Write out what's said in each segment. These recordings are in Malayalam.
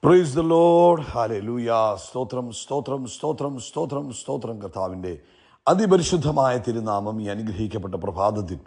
Praise the Lord. ഹല്ലേലൂയ. സ്തോത്രം സ്തോത്രം സ്തോത്രം സ്തോത്രം സ്തോത്രം. കർത്താവിൻ്റെ അതിപരിശുദ്ധമായ തിരുനാമം ഈ അനുഗ്രഹിക്കപ്പെട്ട പ്രഭാതത്തിൽ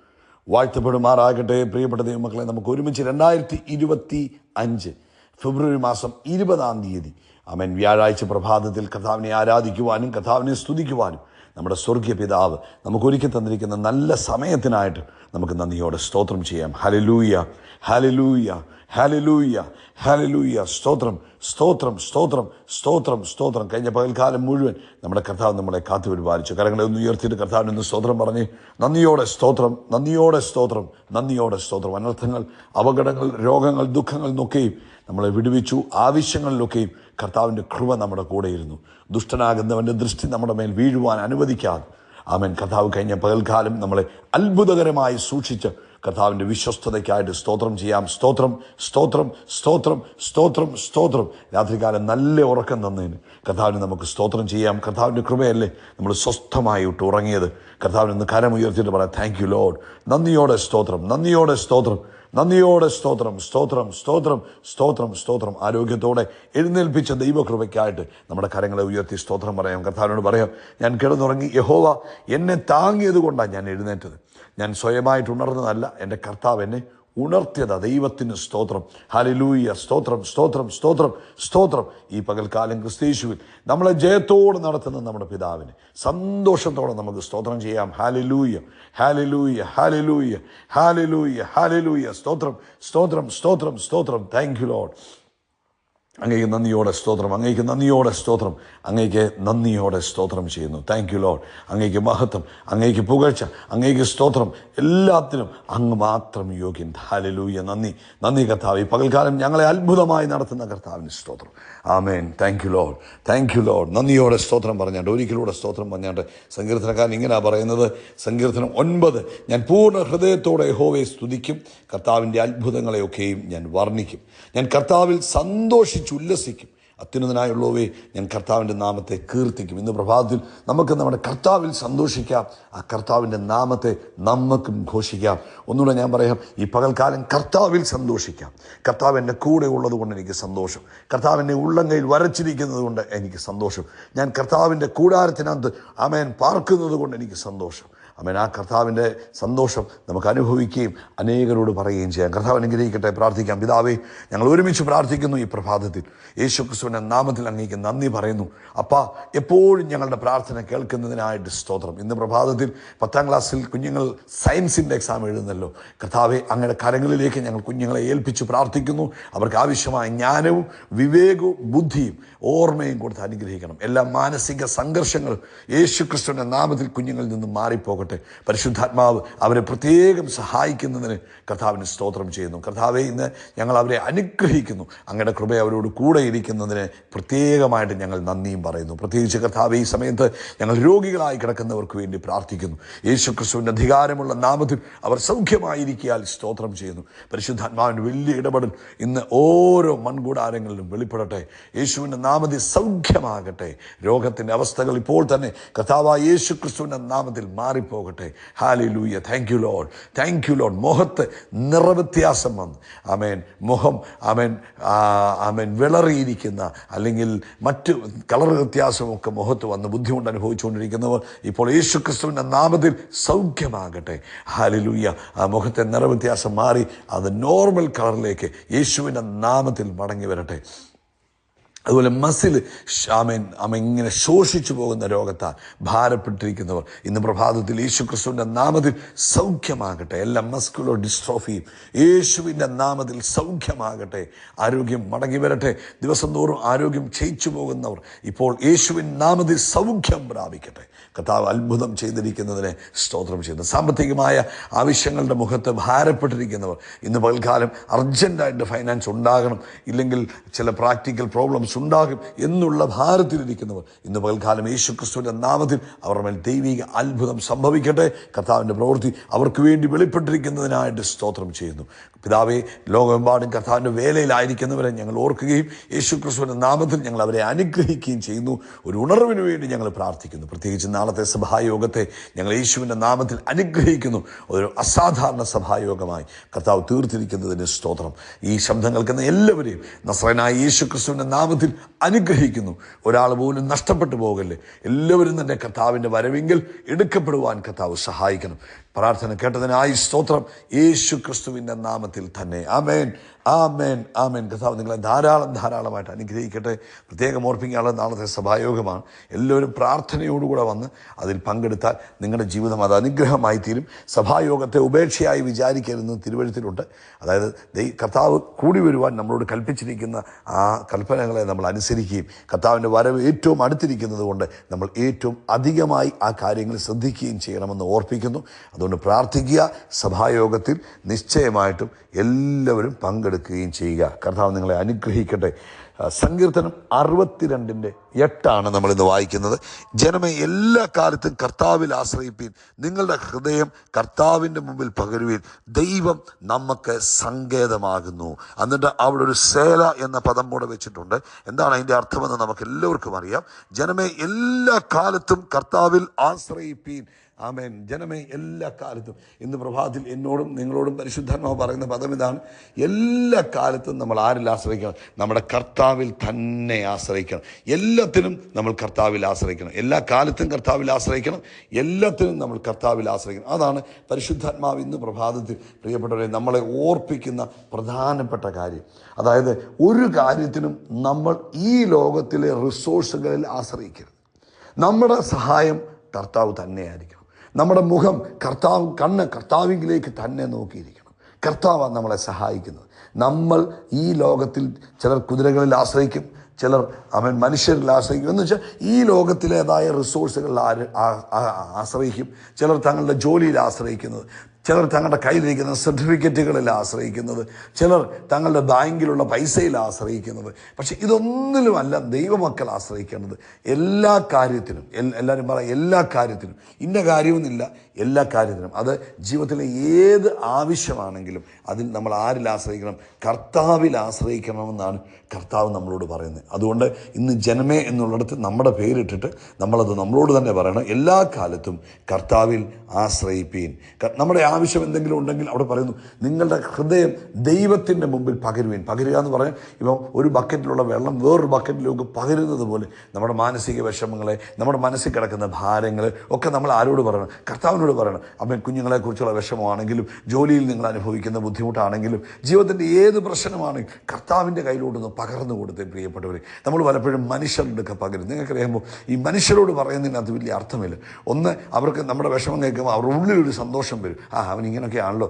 വാഴ്ത്തപ്പെടുമാറാകട്ടെ. പ്രിയപ്പെട്ട ദൈവമക്കളെ, നമുക്ക് ഒരുമിച്ച് 2025 ഫെബ്രുവരി മാസം 20 ആമേൻ വ്യാഴാഴ്ച പ്രഭാതത്തിൽ കർത്താവിനെ ആരാധിക്കുവാനും കർത്താവിനെ സ്തുതിക്കുവാനും നമ്മുടെ സ്വർഗീയ പിതാവ് നമുക്ക് ഒരുക്കി തന്നിരിക്കുന്ന നല്ല സമയത്തിനായിട്ട് നമുക്ക് നന്ദിയോടെ സ്തോത്രം ചെയ്യാം. Hallelujah, hallelujah, hallelujah, hallelujah. സ്തോത്രം സ്തോത്രം സ്തോത്രം സ്തോത്രം സ്തോത്രം. കഴിഞ്ഞ പകൽക്കാലം മുഴുവൻ നമ്മുടെ കർത്താവ് നമ്മളെ കാത്തു പരിപാലിച്ചു. കരങ്ങളെ ഒന്ന് ഉയർത്തിയിട്ട് കർത്താവിനൊന്ന് സ്തോത്രം പറഞ്ഞ് നന്ദിയോടെ സ്തോത്രം, നന്ദിയോടെ സ്തോത്രം, നന്ദിയോടെ സ്തോത്രം. അനർത്ഥങ്ങൾ, അപകടങ്ങൾ, രോഗങ്ങൾ, ദുഃഖങ്ങൾ എന്നൊക്കെയും നമ്മളെ വിടുവിച്ചു. ആവശ്യങ്ങളിലൊക്കെയും കർത്താവിൻ്റെ കൃപ നമ്മുടെ കൂടെയിരുന്നു. ദുഷ്ടനാകുന്നവൻ്റെ ദൃഷ്ടി നമ്മുടെ മേൽ വീഴുവാൻ അനുവദിക്കാതെ ആമേൻ കർത്താവ് കഴിഞ്ഞ പകൽക്കാലം നമ്മളെ അത്ഭുതകരമായി സൂക്ഷിച്ച് കർത്താവിൻ്റെ വിശ്വസ്തതയ്ക്കായിട്ട് സ്തോത്രം ചെയ്യാം. സ്തോത്രം സ്തോത്രം സ്തോത്രം സ്തോത്രം സ്തോത്രം. രാത്രികാലം നല്ല ഉറക്കം തന്നതിന് കർത്താവിന് നമുക്ക് സ്തോത്രം ചെയ്യാം. കർത്താവിൻ്റെ കൃപയല്ലേ നമ്മൾ സ്വസ്ഥമായി ഇട്ട് ഉറങ്ങിയത്. കർത്താവിന് ഇന്ന് കരമുയർത്തിയിട്ട് പറയാം, താങ്ക് യു ലോർഡ്. നന്ദിയോടെ സ്തോത്രം, നന്ദിയോടെ സ്തോത്രം, നന്ദിയോടെ സ്തോത്രം, സ്തോത്രം സ്തോത്രം സ്തോത്രം സ്തോത്രം. ആരോഗ്യത്തോടെ എഴുന്നേൽപ്പിച്ച ദൈവകൃപയ്ക്കായിട്ട് നമ്മുടെ കരങ്ങളെ ഉയർത്തി സ്തോത്രം പറയാം. കർത്താവിനോട് പറയാം, ഞാൻ കിടന്നുറങ്ങി, യഹോവ എന്നെ താങ്ങിയത് കൊണ്ടാണ് ഞാൻ എഴുന്നേറ്റത്. ഞാൻ സ്വയമായിട്ട് ഉണർന്നതല്ല, എൻ്റെ കർത്താവ് എന്നെ ഉണർത്തിയതാ. ദൈവത്തിന് സ്തോത്രം. ഹല്ലേലൂയ. സ്തോത്രം സ്തോത്രം സ്തോത്രം സ്തോത്രം. ഈ പകൽക്കാലം ക്രിസ്തയേശുവിൽ നമ്മളെ ജയത്തോടെ നടത്തുന്ന നമ്മുടെ പിതാവിന് സന്തോഷത്തോടെ നമുക്ക് സ്തോത്രം ചെയ്യാം. Hallelujah, hallelujah, hallelujah, hallelujah, hallelujah. സ്തോത്രം സ്തോത്രം സ്തോത്രം സ്തോത്രം. Thank you Lord. അങ്ങേക്ക് നന്ദിയോടെ സ്തോത്രം, അങ്ങേക്ക് നന്ദിയോടെ സ്തോത്രം, അങ്ങേക്ക് നന്ദിയോടെ സ്തോത്രം ചെയ്യുന്നു. Thank you Lord. അങ്ങേക്ക് മഹത്വം, അങ്ങേക്ക് പുകഴ്ച, അങ്ങേക്ക് സ്തോത്രം, എല്ലാത്തിനും അങ്ങ് മാത്രം യോഗ്യൻ. ഹല്ലേലൂയ. നന്ദി, നന്ദി കർത്താവ്. ഈ പകൽക്കാലം ഞങ്ങളെ അത്ഭുതമായി നടത്തുന്ന കർത്താവിന് സ്തോത്രം. ആമേൻ. Thank you Lord, thank you Lord. നന്ദിയോടെ സ്തോത്രം പറഞ്ഞാണ്ട്, ഒരിക്കലൂടെ സ്തോത്രം പറഞ്ഞാണ്ട് സങ്കീർത്തനക്കാരൻ ഇങ്ങനെയാണ് പറയുന്നത്. സങ്കീർത്തനം 9: ഞാൻ പൂർണ്ണ ഹൃദയത്തോടെ യഹോവയെ സ്തുതിക്കും, കർത്താവിൻ്റെ അത്ഭുതങ്ങളെയൊക്കെയും ഞാൻ വർണ്ണിക്കും. ഞാൻ കർത്താവിൽ ഉല്ലസിക്കും. അത്യുന്നതനായുള്ളവേ, ഞാൻ കർത്താവിൻ്റെ നാമത്തെ കീർത്തിക്കും. ഇന്ന് പ്രഭാതത്തിൽ നമുക്ക് നമ്മുടെ കർത്താവിൽ സന്തോഷിക്കാം. ആ കർത്താവിൻ്റെ നാമത്തെ നമുക്കും ഘോഷിക്കാം. ഒന്നുകൂടെ ഞാൻ പറയാം, ഈ പകൽക്കാലം കർത്താവിൽ സന്തോഷിക്കാം. കർത്താവ് എൻ്റെ കൂടെ ഉള്ളത് കൊണ്ട് എനിക്ക് സന്തോഷം. കർത്താവ് എന്നെ ഉള്ളങ്കയിൽ വരച്ചിരിക്കുന്നത് കൊണ്ട് എനിക്ക് സന്തോഷം. ഞാൻ കർത്താവിൻ്റെ കൂടാരത്തിനകത്ത് ആമേൻ പാർക്കുന്നത് കൊണ്ട് എനിക്ക് സന്തോഷം. ആമേൻ. ആ കർത്താവിൻ്റെ സന്തോഷം നമുക്ക് അനുഭവിക്കുകയും അനേകരോട് പറയുകയും ചെയ്യാം. കർത്താവ് അനുഗ്രഹിക്കട്ടെ. പ്രാർത്ഥിക്കാം. പിതാവേ, ഞങ്ങൾ ഒരുമിച്ച് പ്രാർത്ഥിക്കുന്നു ഈ പ്രഭാതത്തിൽ. യേശു ക്രിസ്തുവിൻ്റെ നാമത്തിൽ അങ്ങേക്ക് നന്ദി പറയുന്നു. അപ്പാ, എപ്പോഴും ഞങ്ങളുടെ പ്രാർത്ഥന കേൾക്കുന്നതിനായിട്ട് സ്തോത്രം. ഇന്ന് പ്രഭാതത്തിൽ 10ാം ക്ലാസ്സിൽ കുഞ്ഞുങ്ങൾ സയൻസിൻ്റെ എക്സാം എഴുതുന്നല്ലോ. കർത്താവെ, അങ്ങയുടെ കരങ്ങളിലേക്ക് ഞങ്ങൾ കുഞ്ഞുങ്ങളെ ഏൽപ്പിച്ച് പ്രാർത്ഥിക്കുന്നു. അവർക്ക് ആവശ്യമായ ജ്ഞാനവും വിവേകവും ബുദ്ധിയും ഓർമ്മയും കൊടുത്ത് അനുഗ്രഹിക്കണം. എല്ലാ മാനസിക സംഘർഷങ്ങളും യേശു ക്രിസ്തുവിൻ്റെ നാമത്തിൽ കുഞ്ഞുങ്ങളിൽ നിന്ന് മാറിപ്പോകട്ടെ. പരിശുദ്ധാത്മാവ് അവരെ പ്രത്യേകം സഹായിക്കുന്നതിന് കർത്താവിന് സ്തോത്രം ചെയ്യുന്നു. കർത്താവെ, ഇന്ന് ഞങ്ങൾ അവരെ അനുഗ്രഹിക്കുന്നു. അങ്ങയുടെ കൃപ അവരോട് കൂടെ ഇരിക്കുന്നതിന് പ്രത്യേകമായിട്ട് ഞങ്ങൾ നന്ദിയും പറയുന്നു. പ്രത്യേകിച്ച് കർത്താവെ, ഈ സമയത്ത് ഞങ്ങൾ രോഗികളായി കിടക്കുന്നവർക്ക് വേണ്ടി പ്രാർത്ഥിക്കുന്നു. യേശു ക്രിസ്തുവിൻ്റെ അധികാരമുള്ള നാമത്തിൽ അവർ സൗഖ്യമായിരിക്കാൻ സ്തോത്രം ചെയ്യുന്നു. പരിശുദ്ധാത്മാവിൻ്റെ വലിയ ഇടപെടൽ ഇന്ന് ഓരോ മൺകൂടാരങ്ങളിലും വെളിപ്പെടട്ടെ. യേശുവിൻ്റെ നാമത്തിൽ സൗഖ്യമാകട്ടെ. രോഗത്തിൻ്റെ അവസ്ഥകൾ ഇപ്പോൾ തന്നെ കർത്താവായ യേശു ക്രിസ്തുവിൻ്റെ നാമത്തിൽ മാറിപ്പോകട്ടെ. ഹല്ലേലൂയ. Thank you Lord, thank you Lord. മുഖത്ത് നിറവ്യത്യാസം വന്ന് ആമേൻ, മുഖം ആമേൻ ആമേൻ വിളറിയിരിക്കുന്ന അല്ലെങ്കിൽ മറ്റ് കളർ വ്യത്യാസമൊക്കെ മുഖത്ത് വന്ന് ബുദ്ധിമുട്ട് അനുഭവിച്ചുകൊണ്ടിരിക്കുന്നവർ ഇപ്പോൾ യേശു ക്രിസ്തുവിൻ്റെ നാമത്തിൽ സൗഖ്യമാകട്ടെ. ഹല്ലേലൂയ. ആ മുഖത്തെ നിറവ്യത്യാസം മാറി അത് നോർമൽ കളറിലേക്ക് യേശുവിൻ്റെ നാമത്തിൽ മടങ്ങി വരട്ടെ. അതുപോലെ മസിൽ ഇങ്ങനെ ശോഷിച്ചു പോകുന്ന രോഗത്താൽ ഭാരപ്പെട്ടിരിക്കുന്നവർ ഇന്ന് പ്രഭാതത്തിൽ യേശു ക്രിസ്തുവിൻ്റെ നാമത്തിൽ സൗഖ്യമാകട്ടെ. എല്ലാ മസ്കുലർ ഡിസ്ട്രോഫിയും യേശുവിൻ്റെ നാമത്തിൽ സൗഖ്യമാകട്ടെ. ആരോഗ്യം മടങ്ങി വരട്ടെ. ദിവസം തോറും ആരോഗ്യം ക്ഷയിച്ചു പോകുന്നവർ ഇപ്പോൾ യേശുവിൻ നാമത്തിൽ സൗഖ്യം പ്രാപിക്കട്ടെ. കർത്താവ് അത്ഭുതം ചെയ്തിരിക്കുന്നതിനെ സ്തോത്രം ചെയ്യുന്നു. സാമ്പത്തികമായ ആവശ്യങ്ങളുടെ മുഖത്ത് ഭാരപ്പെട്ടിരിക്കുന്നവർ ഇന്ന് പകൽക്കാലം അർജൻറ്റായിട്ട് ഫൈനാൻസ് ഉണ്ടാകണം, ഇല്ലെങ്കിൽ ചില പ്രാക്ടിക്കൽ പ്രോബ്ലംസ് ഉണ്ടാകും എന്നുള്ള ഭാരത്തിലിരിക്കുന്നവർ ഇന്ന് പകൽക്കാലം യേശു ക്രിസ്തുവിൻ്റെ നാമത്തിൽ അവരുടെ മേൽ ദൈവിക അത്ഭുതം സംഭവിക്കട്ടെ. കർത്താവിൻ്റെ പ്രവൃത്തി അവർക്ക് വേണ്ടി വെളിപ്പെട്ടിരിക്കുന്നതിനായിട്ട് സ്തോത്രം ചെയ്യുന്നു. പിതാവേ, ലോകമെമ്പാടും കർത്താവിൻ്റെ വേലയിലായിരിക്കുന്നവരെ ഞങ്ങൾ ഓർക്കുകയും യേശു ക്രിസ്തുവിൻ്റെ നാമത്തിൽ ഞങ്ങൾ അവരെ അനുഗ്രഹിക്കുകയും ചെയ്യുന്നു. ഒരു ഉണർവിന് വേണ്ടി ഞങ്ങൾ പ്രാർത്ഥിക്കുന്നു. പ്രത്യേകിച്ച് നാളത്തെ സഭായോഗത്തെ ഞങ്ങൾ യേശുവിൻ്റെ നാമത്തിൽ അനുഗ്രഹിക്കുന്നു. ഒരു അസാധാരണ സഭായോഗമായി കർത്താവ് തീർത്തിരിക്കുന്നതിന് സ്തോത്രം. ഈ ശബ്ദം കേൾക്കുന്ന എല്ലാവരെയും നസ്രയനായ യേശു ക്രിസ്തുവിൻ്റെ നാമത്തിൽ അനുഗ്രഹിക്കുന്നു. ഒരാൾ പോലും നഷ്ടപ്പെട്ടു പോകല്ലേ. എല്ലാവരും തന്നെ കർത്താവിൻ്റെ വരവെങ്കിൽ എടുക്കപ്പെടുവാൻ കർത്താവ് സഹായിക്കണം. പ്രാർത്ഥന കേട്ടതിനായി സ്തോത്രം, യേശു ക്രിസ്തുവിൻ്റെ നാമത്തിൽ തന്നെ. ആമേൻ, ആമേൻ, ആമേൻ. കർത്താവ് നിങ്ങളെ ധാരാളമായിട്ട് അനുഗ്രഹിക്കട്ടെ. പ്രത്യേകം ഓർപ്പിക്കാനുള്ള നാളത്തെ സഭായോഗമാണ്. എല്ലാവരും പ്രാർത്ഥനയോടുകൂടെ വന്ന് അതിൽ പങ്കെടുത്താൽ നിങ്ങളുടെ ജീവിതം അത് അനുഗ്രഹമായി തീരും. സഭായോഗത്തെ ഉപേക്ഷയായി വിചാരിക്കരുതെന്ന് തിരുവഴുത്തിലുണ്ട്. അതായത് കർത്താവ് കൂടി വരുവാൻ നമ്മളോട് കൽപ്പിച്ചിരിക്കുന്ന ആ കൽപ്പനകളെ നമ്മൾ അനുസരിക്കുകയും കർത്താവിൻ്റെ വരവ് ഏറ്റവും അടുത്തിരിക്കുന്നത് കൊണ്ട് നമ്മൾ ഏറ്റവും അധികമായി ആ കാര്യങ്ങൾ ശ്രദ്ധിക്കുകയും ചെയ്യണമെന്ന് ഓർപ്പിക്കുന്നു. അതുകൊണ്ട് പ്രാർത്ഥിക്കുക. സഭായോഗത്തിൽ നിശ്ചയമായിട്ടും എല്ലാവരും പങ്കെടുക്കുകയും ചെയ്യുക. കർത്താവ് നിങ്ങളെ അനുഗ്രഹിക്കട്ടെ. സങ്കീർത്തനം 62:8 നമ്മളിന്ന് വായിക്കുന്നത്. ജനമേ, എല്ലാ കാലത്തും കർത്താവിൽ ആശ്രയിപ്പീൻ, നിങ്ങളുടെ ഹൃദയം കർത്താവിൻ്റെ മുമ്പിൽ പകരുവീൻ, ദൈവം നമുക്ക് സങ്കേതമാകുന്നു. എന്നിട്ട് അവിടെ ഒരു സേല എന്ന പദം കൂടെ വെച്ചിട്ടുണ്ട്. എന്താണ് അതിൻ്റെ അർത്ഥമെന്ന് നമുക്ക് എല്ലാവർക്കും അറിയാം. ജനമേ, എല്ലാ കാലത്തും കർത്താവിൽ ആശ്രയിപ്പീൻ. ആമേൻ. ജനമേ, എല്ലാ കാലത്തും. ഇന്ന് പ്രഭാതത്തിൽ എന്നോടും നിങ്ങളോടും പരിശുദ്ധാത്മാവ് പറയുന്ന പദം ഇതാണ്. എല്ലാ കാലത്തും നമ്മൾ ആരിൽ ആശ്രയിക്കണം? നമ്മുടെ കർത്താവിൽ തന്നെ ആശ്രയിക്കണം. എല്ലാത്തിനും നമ്മൾ കർത്താവിൽ ആശ്രയിക്കണം. എല്ലാ കാലത്തും കർത്താവിൽ ആശ്രയിക്കണം. എല്ലാത്തിനും നമ്മൾ കർത്താവിൽ ആശ്രയിക്കണം. അതാണ് പരിശുദ്ധാത്മാവ് ഇന്ന് പ്രഭാതത്തിൽ പ്രിയപ്പെട്ടവരെ നമ്മളെ ഓർപ്പിക്കുന്ന പ്രധാനപ്പെട്ട കാര്യം. അതായത് ഒരു കാര്യത്തിനും നമ്മൾ ഈ ലോകത്തിലെ റിസോഴ്സുകളിൽ ആശ്രയിക്കരുത്. നമ്മുടെ സഹായം കർത്താവ് തന്നെയായിരിക്കണം. നമ്മുടെ മുഖം കർത്താവിലേക്ക് തന്നെ നോക്കിയിരിക്കണം. കർത്താവാണ് നമ്മളെ സഹായിക്കുന്നത്. നമ്മൾ ഈ ലോകത്തിൽ ചിലർ കുതിരകളിൽ ആശ്രയിക്കും, ചിലർ മനുഷ്യരിൽ ആശ്രയിക്കും. എന്ന് വെച്ചാൽ ഈ ലോകത്തിലേതായ റിസോഴ്സുകളിൽ ആശ്രയിക്കും. ചിലർ തങ്ങളുടെ ജോലിയിൽ ആശ്രയിക്കുന്നത്, ചിലർ തങ്ങളുടെ കയ്യിലിരിക്കുന്ന സർട്ടിഫിക്കറ്റുകളിൽ ആശ്രയിക്കുന്നത്, ചിലർ തങ്ങളുടെ ബാങ്കിലുള്ള പൈസയിൽ ആശ്രയിക്കുന്നത്. പക്ഷെ ഇതൊന്നിലുമല്ല ദൈവമക്കൾ ആശ്രയിക്കേണ്ടത്. എല്ലാ കാര്യത്തിനും, എല്ലാവരും പറയാം, എല്ലാ കാര്യത്തിനും. ഇന്ന കാര്യമൊന്നുമില്ല, എല്ലാ കാര്യത്തിനും. അത് ജീവിതത്തിലെ ഏത് ആവശ്യമാണെങ്കിലും അതിൽ നമ്മൾ ആരിൽ ആശ്രയിക്കണം? കർത്താവിൽ ആശ്രയിക്കണമെന്നാണ് കർത്താവ് നമ്മളോട് പറയുന്നത്. അതുകൊണ്ട് ഇന്ന് ജനമേ എന്നുള്ളിടത്ത് നമ്മുടെ പേരിട്ടിട്ട് നമ്മളത് നമ്മളോട് തന്നെ പറയണം. എല്ലാ കാലത്തും കർത്താവിൽ ആശ്രയിപ്പീൻ. നമ്മുടെ ആവശ്യം എന്തെങ്കിലും ഉണ്ടെങ്കിൽ അവിടെ പറയുന്നു, നിങ്ങളുടെ ഹൃദയം ദൈവത്തിൻ്റെ മുമ്പിൽ പകരുവീൻ. പകരുക എന്ന് പറഞ്ഞാൽ ഇപ്പം ഒരു ബക്കറ്റിലുള്ള വെള്ളം വേറൊരു ബക്കറ്റിലേക്ക് പകരുന്നത് പോലെ നമ്മുടെ മാനസിക വിഷമങ്ങളെ, നമ്മുടെ മനസ്സിൽ കിടക്കുന്ന ഭാരങ്ങൾ ഒക്കെ നമ്മൾ ആരോട് പറയണം? കർത്താവിനോട് പറയണം. അവൻ കുഞ്ഞുങ്ങളെക്കുറിച്ചുള്ള വിഷമമാണെങ്കിലും, ജോലിയിൽ നിങ്ങൾ അനുഭവിക്കുന്ന ബുദ്ധിമുട്ടാണെങ്കിലും, ജീവിതത്തിൻ്റെ ഏത് പ്രശ്നമാണെങ്കിലും കർത്താവിൻ്റെ കയ്യിലോട്ടൊന്ന് പകർന്നു കൊടുത്തേ പ്രിയപ്പെട്ടവരെ. നമ്മൾ പലപ്പോഴും മനുഷ്യരുടെയൊക്കെ പകരും. നിങ്ങൾക്കറിയുമ്പോൾ ഈ മനുഷ്യരോട് പറയുന്നതിനകത്ത് വലിയ അർത്ഥമില്ല. ഒന്ന്, അവർക്ക് നമ്മുടെ വിഷമം കേൾക്കുമ്പോൾ അവരുടെ ഉള്ളിലൊരു സന്തോഷം വരും. അവൻ ഇങ്ങനെയൊക്കെ ആണല്ലോ,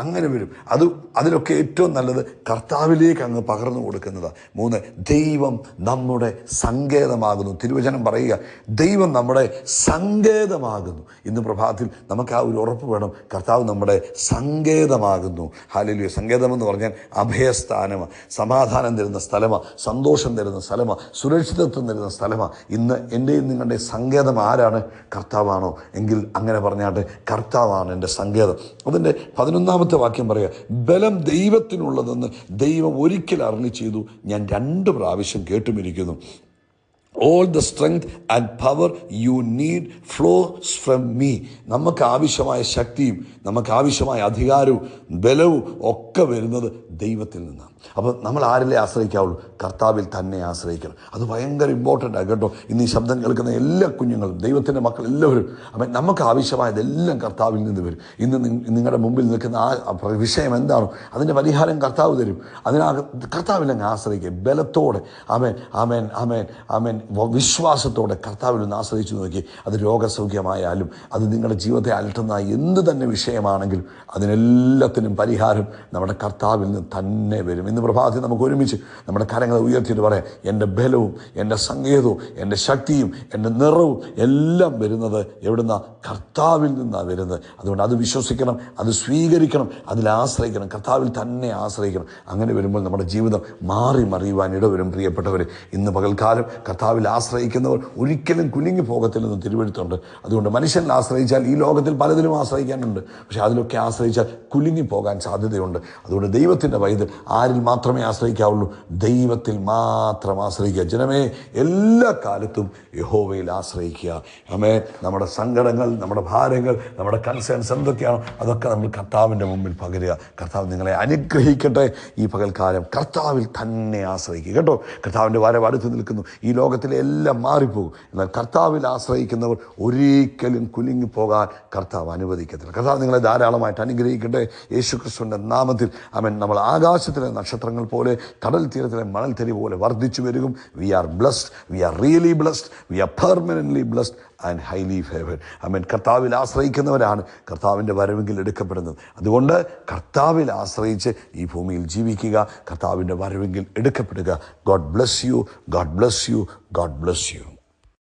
അങ്ങനെ വരും. അതിലൊക്കെ ഏറ്റവും നല്ലത് കർത്താവിലേക്ക് അങ്ങ് പകർന്നു കൊടുക്കുന്നതാണ്. 3, ദൈവം നമ്മുടെ സങ്കേതമാകുന്നു. തിരുവചനം പറയുക, ദൈവം നമ്മുടെ സങ്കേതമാകുന്നു. ഇന്ന് പ്രഭാതത്തിൽ നമുക്ക് ആ ഒരു ഉറപ്പ് വേണം. കർത്താവ് നമ്മുടെ സങ്കേതമാകുന്നു. ഹല്ലേലൂയ. സങ്കേതമെന്ന് പറഞ്ഞാൽ അഭയസ്ഥാനമാണ്, സമാധാനം തരുന്ന സ്ഥലമാണ്, സന്തോഷം തരുന്ന സ്ഥലമാണ്, സുരക്ഷിതത്വം തരുന്ന സ്ഥലമാണ്. ഇന്ന് എൻ്റെയും നിങ്ങളുടെ സങ്കേതം ആരാണ്? കർത്താവാണോ? എങ്കിൽ അങ്ങനെ പറഞ്ഞാട്ട് കർത്താവാണ് എൻ്റെ സങ്കേതം. അതിൻ്റെ 11ാമത്തെ വാക്യം പറയുക, ബലം ദൈവത്തിനുള്ളതെന്ന് ദൈവം ഒരിക്കൽ അരുളി ചെയ്തു, ഞാൻ 2 പ്രാവശ്യം കേട്ടുമിരിക്കുന്നു. All the strength and power you need flows from me. നമുക്ക് ആവശ്യമായ ശക്തിയും നമുക്ക് ആവശ്യമായ അധികാരവും ബലവും ഒക്കെ വരുന്നത് ദൈവത്തിൽ നിന്നാണ്. അപ്പോൾ നമ്മൾ ആരിലെ ആശ്രയിക്കാവുള്ളൂ? കർത്താവിൽ തന്നെ ആശ്രയിക്കണം. അത് ഭയങ്കര ഇമ്പോർട്ടൻ്റ് ആണ് കേട്ടോ. ഇന്ന് ഈ ശബ്ദം കേൾക്കുന്ന എല്ലാ കുഞ്ഞുങ്ങളും, ദൈവത്തിൻ്റെ മക്കൾ എല്ലാവരും, അപ്പം നമുക്ക് ആവശ്യമായതെല്ലാം കർത്താവിൽ നിന്ന് വരും. ഇന്ന് നിങ്ങളുടെ മുമ്പിൽ നിൽക്കുന്ന ആ വിഷയം എന്താണോ അതിൻ്റെ പരിഹാരം കർത്താവ് തരും. കർത്താവിൽ അങ്ങ് ആശ്രയിക്കുക ബലത്തോടെ. ആമേൻ, ആമേൻ, ആമേൻ, ആമേൻ. വിശ്വാസത്തോടെ കർത്താവിൽ നിന്ന് ആശ്രയിച്ചു നോക്കി. അത് രോഗസൗഖ്യമായാലും, അത് നിങ്ങളുടെ ജീവിതത്തെ അലട്ടുന്ന എന്ത് തന്നെ വിഷയമാണെങ്കിലും അതിനെല്ലാത്തിനും പരിഹാരം നമ്മുടെ കർത്താവിൽ നിന്ന് തന്നെ വരും. ഇന്ന് പ്രഭാതത്തിൽ നമുക്ക് ഒരുമിച്ച് നമ്മുടെ കരങ്ങളെ ഉയർത്തിയിട്ട് പറയാം, എൻ്റെ ബലവും എൻ്റെ സങ്കേതവും എൻ്റെ ശക്തിയും എൻ്റെ നിറവും എല്ലാം വരുന്നത് എവിടുന്ന? കർത്താവിൽ നിന്നാണ് വരുന്നത്. അതുകൊണ്ട് അത് വിശ്വസിക്കണം, അത് സ്വീകരിക്കണം, അതിൽ ആശ്രയിക്കണം, കർത്താവിൽ തന്നെ ആശ്രയിക്കണം. അങ്ങനെ വരുമ്പോൾ നമ്മുടെ ജീവിതം മാറി മറിയുവാൻ ഇടവരും. പ്രിയപ്പെട്ടവർ, ഇന്ന് പകൽക്കാലം കർത്താവിൽ ആശ്രയിക്കുന്നവർ ഒരിക്കലും കുലുങ്ങി പോകത്തില്ലെന്ന് തിരുവെഴുത്തുണ്ട്. അതുകൊണ്ട് മനുഷ്യനിൽ ആശ്രയിച്ചാൽ ഈ ലോകത്തിൽ പലതിലും ആശ്രയിക്കാനുണ്ട്, പക്ഷെ അതിലൊക്കെ ആശ്രയിച്ചാൽ കുലുങ്ങി പോകാൻ സാധ്യതയുണ്ട്. അതുകൊണ്ട് ദൈവത്തിൻ്റെ വൈദ്യൻ ആരിൽ മാത്രമേ ആശ്രയിക്കാവുള്ളൂ? ദൈവത്തിൽ മാത്രം ആശ്രയിക്കുക. ജനമേ, എല്ലാ കാലത്തും യഹോവയിൽ ആശ്രയിക്കുക. ആമേൻ. നമ്മുടെ സങ്കടങ്ങൾ, നമ്മുടെ ഭാരങ്ങൾ, നമ്മുടെ കൺസേൺസ് എന്തൊക്കെയാണോ അതൊക്കെ നമ്മൾ കർത്താവിൻ്റെ മുമ്പിൽ പകരുക. കർത്താവ് നിങ്ങളെ അനുഗ്രഹിക്കട്ടെ. ഈ പകൽക്കാലം കർത്താവിൽ തന്നെ ആശ്രയിക്കുക കേട്ടോ. കർത്താവിൻ്റെ വരവ് അടുത്ത് നിൽക്കുന്നു. ഈ ലോകത്തിലെ എല്ലാം മാറിപ്പോകും, എന്നാൽ കർത്താവിൽ ആശ്രയിക്കുന്നവർ ഒരിക്കലും കുലുങ്ങിപ്പോകാൻ കർത്താവ് അനുവദിക്കത്തില്ല. കർത്താവ് നിങ്ങളെ ധാരാളമായിട്ട് അനുഗ്രഹിക്കട്ടെ. യേശുക്രിസ്തുവിൻ്റെ നാമത്തിൽ ആമേൻ. നമ്മൾ ആകാശത്തിലെ നക്ഷത്രങ്ങൾ പോലെ, കടൽ തീരത്തിലെ മണൽത്തരി പോലെ വർദ്ധിച്ചു വരും. We are blessed, we are really blessed, we are permanently blessed and highly favoured. ആമേൻ. കർത്താവിൽ ആശ്രയിക്കുന്നവരാണ് കർത്താവിൻ്റെ വരവെങ്കിൽ എടുക്കപ്പെടുന്നത്. അതുകൊണ്ട് കർത്താവിൽ ആശ്രയിച്ച് ഈ ഭൂമിയിൽ ജീവിക്കുക, കർത്താവിൻ്റെ വരവെങ്കിൽ എടുക്കപ്പെടുക. God bless you, God bless you, God bless U.